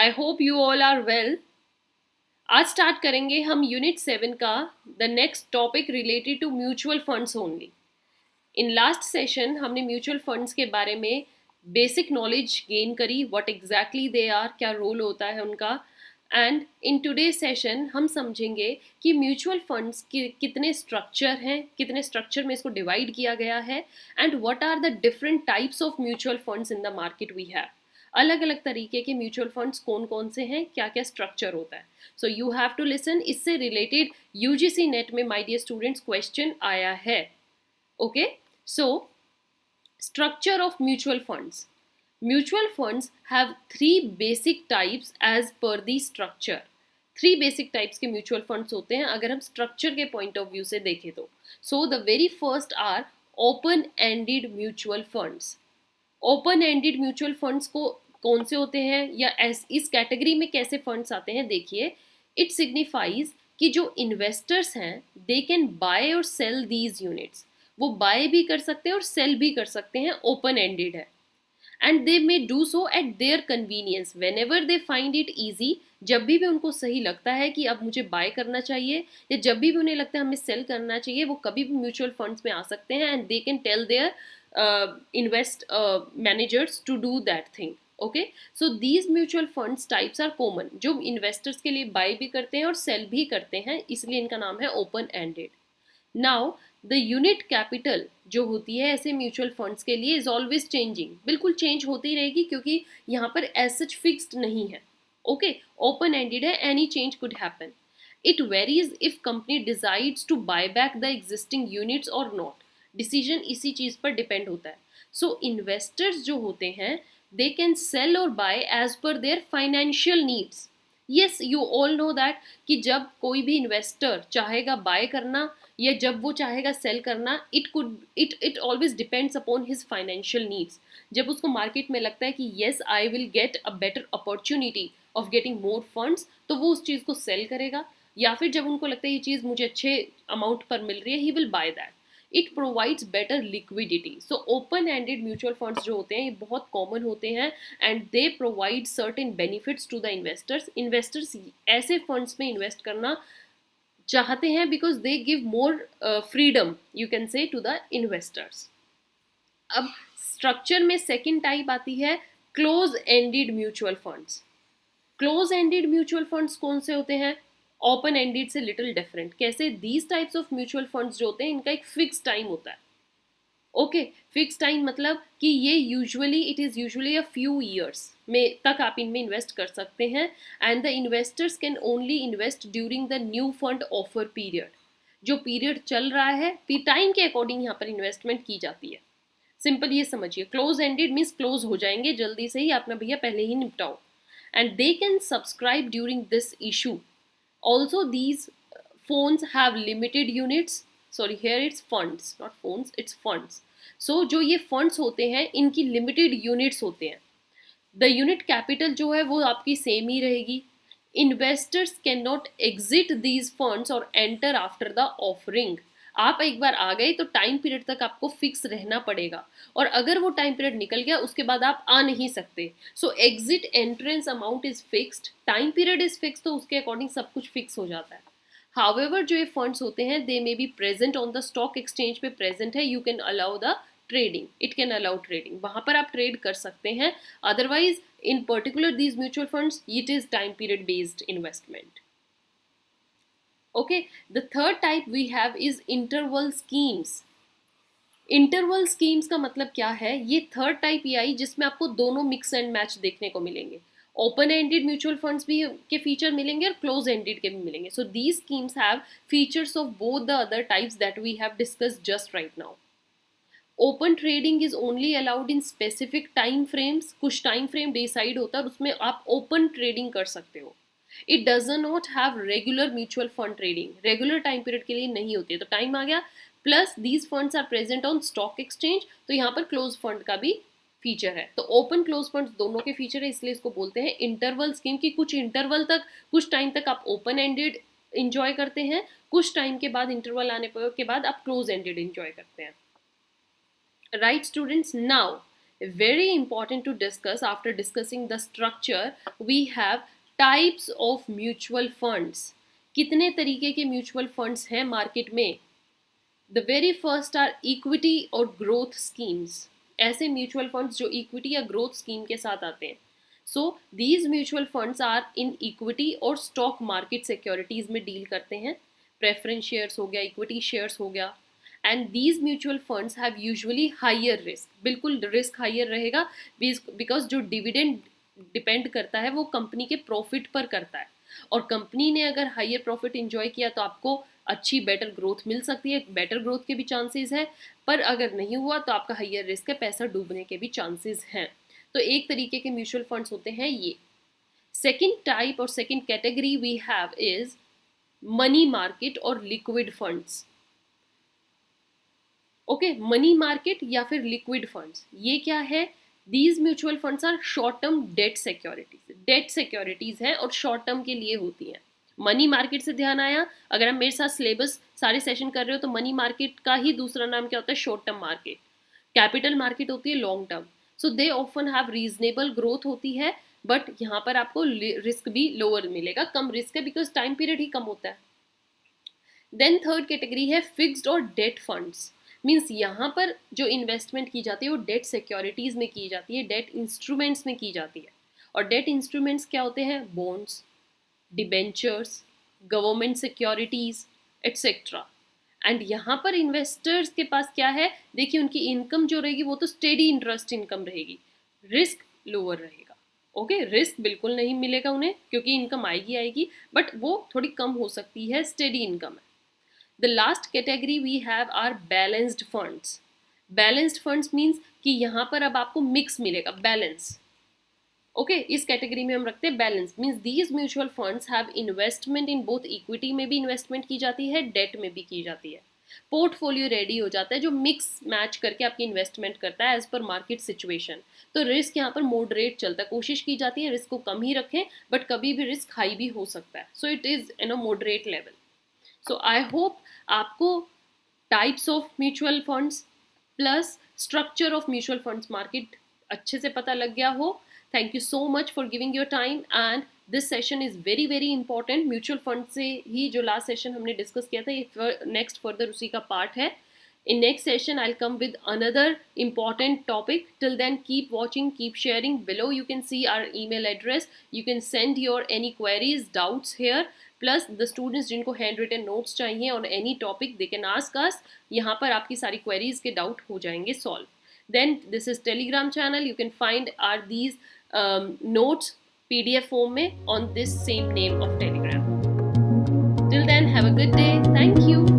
I hope you all are well. आज start करेंगे हम यूनिट 7 का the next topic related to mutual funds only. In last session हमने म्यूचुअल फंड्स के बारे में बेसिक नॉलेज गेन करी, व्हाट एग्जैक्टली दे आर, क्या रोल होता है उनका। एंड इन टुडे सेशन हम समझेंगे कि म्यूचुअल फंड्स के कितने स्ट्रक्चर हैं, कितने स्ट्रक्चर में इसको डिवाइड किया गया है, and what are the different types of mutual funds in the market we have. अलग अलग तरीके के म्यूचुअल फंड्स कौन कौन से हैं, क्या क्या स्ट्रक्चर होता है। So you have to listen. इससे रिलेटेड यूजीसी नेट में माय डियर स्टूडेंट्स क्वेश्चन आया है। Okay, so structure of mutual funds. Mutual funds have three basic types as per the structure. Three basic types के mutual funds होते हैं अगर हम structure के point of view से देखें तो. So the very first are open-ended mutual funds. Open-ended mutual funds को कौन से होते हैं या इस कैटेगरी में कैसे फंड्स आते हैं देखिए। इट सिग्निफाइज कि जो इन्वेस्टर्स हैं दे कैन बाय और सेल दीज यूनिट्स। वो बाय भी कर सकते हैं और सेल भी कर सकते हैं, ओपन एंडेड है। And they may do so eight their convenience when ever they find it easy. जब भी उनको सही लगता है कि अब मुझे बाय करना चाहिए या जब भी उन्हें लगता है हमें सेल करना चाहिए, वो कभी भी म्यूचुअल फंड्स में आ सकते हैं and they can tell their invest managers to do that thing. Okay, so these mutual funds types are common, जो investors के लिए buy भी करते हैं और sell भी करते हैं, इसलिए इनका नाम है open ended. Now the unit capital जो होती है ऐसे म्यूचुअल फंड्स के लिए is always changing, बिल्कुल चेंज होती रहेगी क्योंकि यहाँ पर as such fixed नहीं है. Okay, open ended है, any change could happen. It varies if company decides to buy back the existing units or not. Decision इसी चीज पर डिपेंड होता है। सो इन्वेस्टर्स जो होते हैं दे कैन सेल और buy as per their financial needs. Yes, you all know that कि जब कोई भी इन्वेस्टर चाहेगा बाय करना या जब वो चाहेगा सेल करना, it always depends upon his financial needs. जब उसको मार्केट में लगता है कि yes I will get a better opportunity of getting more funds, तो वो उस चीज़ को सेल करेगा। या फिर जब उनको लगता है ये चीज़ मुझे अच्छे अमाउंट पर मिल रही है, he will buy that. It provides better liquidity. So open ended mutual funds जो होते हैं ये बहुत कॉमन होते हैं and they provide certain benefits to the investors. Investors ऐसे फंड्स में इन्वेस्ट करना चाहते हैं because they give more freedom, you can say, to the investors. अब स्ट्रक्चर में सेकेंड टाइप आती है close ended mutual funds. Close ended mutual funds कौन से होते हैं? ओपन एंडेड से लिटिल डिफरेंट। कैसे? These types of mutual funds जो होते हैं इनका एक फिक्स टाइम होता है। ओके, फिक्स टाइम मतलब कि ये it is usually a few years में तक आप इनमें इन्वेस्ट कर सकते हैं and the investors can only invest during the new fund offer period. जो पीरियड चल रहा है टाइम के अकॉर्डिंग यहाँ पर इन्वेस्टमेंट की जाती है। सिंपल ये समझिए, क्लोज एंडेड मीन्स क्लोज हो जाएंगे जल्दी से ही, अपना भैया पहले ही निपटाओ। And they can subscribe during this issue. Also, these phones have limited units. Sorry, here it's funds, not phones, it's funds. So जो ये funds होते हैं इनकी limited units होते हैं। The unit capital जो है वो आपकी सेम ही रहेगी। Investors cannot exit these funds or enter after the offering. आप एक बार आ गए तो टाइम पीरियड तक आपको फिक्स रहना पड़ेगा और अगर वो टाइम पीरियड निकल गया उसके बाद आप आ नहीं सकते। So exit entrance amount is fixed, time period is fix, तो उसके अकॉर्डिंग सब कुछ फिक्स हो जाता है। हाउएवर जो ये फंड्स होते हैं they may be present on the stock exchange पे प्रेजेंट है, you can allow the trading, it can allow trading, वहां पर आप ट्रेड कर सकते हैं। Otherwise in particular these mutual funds it is time period based investment. Okay, the third type we have is interval schemes. Interval schemes का मतलब क्या है? ये थर्ड टाइप ये आई जिसमें आपको दोनों मिक्स एंड मैच देखने को मिलेंगे। ओपन एंडेड म्यूचुअल फंड्स भी के फीचर मिलेंगे और क्लोज एंडेड के भी मिलेंगे। So these schemes have features of both the other types that we have discussed just right now. Open trading is only allowed in specific time frames. कुछ time frame decide होता है और उसमें आप open trading कर सकते हो। It does not have regular mutual fund trading, regular time period के लिए नहीं होती है। तो टाइम आ गया, plus these funds are present on stock exchange, तो यहाँ पर क्लोज फंड का भी फीचर है। तो ओपन क्लोज फंड्स दोनों के फीचर है, इसलिए इसको बोलते हैं इंटरवल स्कीम की कुछ इंटरवल तक, कुछ टाइम तक आप ओपन एंडेड इंजॉय करते हैं, कुछ टाइम के बाद इंटरवल आने के बाद आप क्लोज एंडेड इंजॉय करते हैं। Right students, now very important to discuss. After discussing the structure, we have types of mutual funds. कितने तरीके के म्यूचुअल फंड्स हैं मार्केट में? The very first are equity और ग्रोथ स्कीम्स. ऐसे म्यूचुअल फंड्स जो इक्विटी या ग्रोथ स्कीम के साथ आते हैं. So these mutual funds are in equity और स्टॉक मार्केट सिक्योरिटीज में डील करते हैं. प्रेफरेंस शेयर्स हो गया, इक्विटी शेयर्स हो गया. And these mutual funds have usually higher risk. बिल्कुल रिस्क हायर रहेगा बिकॉज जो डिविडेंड डिपेंड करता है वो कंपनी के प्रॉफिट पर करता है. और कंपनी ने अगर हायर प्रॉफिट इंजॉय किया तो आपको अच्छी बेटर ग्रोथ मिल सकती है. बेटर ग्रोथ के भी चांसेस है, पर अगर नहीं हुआ तो आपका हायर रिस्क है, पैसा डूबने के भी चांसेस हैं. तो एक तरीके के म्यूचुअल फंड्स होते हैं ये. सेकेंड टाइप और second category we have is money market और liquid funds. Okay, money market या फिर लिक्विड फंड्स ये क्या है? These mutual funds are short term debt securities. Debt securities हैं और शॉर्ट टर्म के लिए होती हैं. मनी मार्केट से ध्यान आया? अगर आप मेरे साथ सिलेबस सारे सेशन कर रहे हो तो मनी मार्केट का ही दूसरा नाम क्या होता है? Short term market. Capital market होती है long term. So they often have reasonable growth होती है, बट यहाँ पर आपको रिस्क भी लोअर मिलेगा. कम रिस्क है बिकॉज टाइम पीरियड ही कम होता है. देन थर्ड कैटेगरी है फिक्स्ड और डेट फंड्स. मीन्स यहाँ पर जो इन्वेस्टमेंट की जाती है वो डेट सिक्योरिटीज में की जाती है, डेट इंस्ट्रूमेंट्स में की जाती है. और डेट इंस्ट्रूमेंट्स क्या होते हैं? Bonds, debentures, government securities etcetera. And यहाँ पर इन्वेस्टर्स के पास क्या है? देखिए, उनकी इनकम जो रहेगी वो तो स्टेडी इंटरेस्ट इनकम रहेगी, रिस्क लोअर रहेगा. ओके, रिस्क बिल्कुल नहीं मिलेगा उन्हें क्योंकि इनकम आएगी आएगी, बट वो थोड़ी कम हो सकती है, स्टेडी इनकम है. The last category we have are balanced funds. Balanced funds means कि यहाँ पर अब आपको मिक्स मिलेगा, बैलेंस. ओके, इस कैटेगरी में हम रखते हैं balance. Means these mutual funds have investment in both. Equity में भी इन्वेस्टमेंट की जाती है, डेट में भी की जाती है. पोर्टफोलियो रेडी हो जाता है जो मिक्स मैच करके आपकी इन्वेस्टमेंट करता है एज पर मार्केट सिचुएशन. तो रिस्क यहाँ पर मॉडरेट चलता है. कोशिश की जाती है रिस्क को कम ही रखें, बट कभी भी रिस्क हाई भी हो सकता है. So it is in a moderate level. So I hope आपको types of mutual funds plus structure of mutual funds market अच्छे से पता लग गया हो. Thank you so much for giving your time and this session is very very important. Mutual fund से ही जो लास्ट सेशन हमने डिस्कस किया था ये नेक्स्ट फर्दर उसी का पार्ट है. In next session, I'll come with another important topic. Till then, keep watching, keep sharing. Below, you can see our email address. You can send your any queries, doubts here. Plus, the students जिनको handwritten notes चाहिए on any topic, they can ask us. यहाँ पर आपकी सारी queries के doubt हो जाएंगे solve. Then, this is Telegram channel. You can find our these notes PDF form में on this same name of Telegram. Till then, have a good day. Thank you.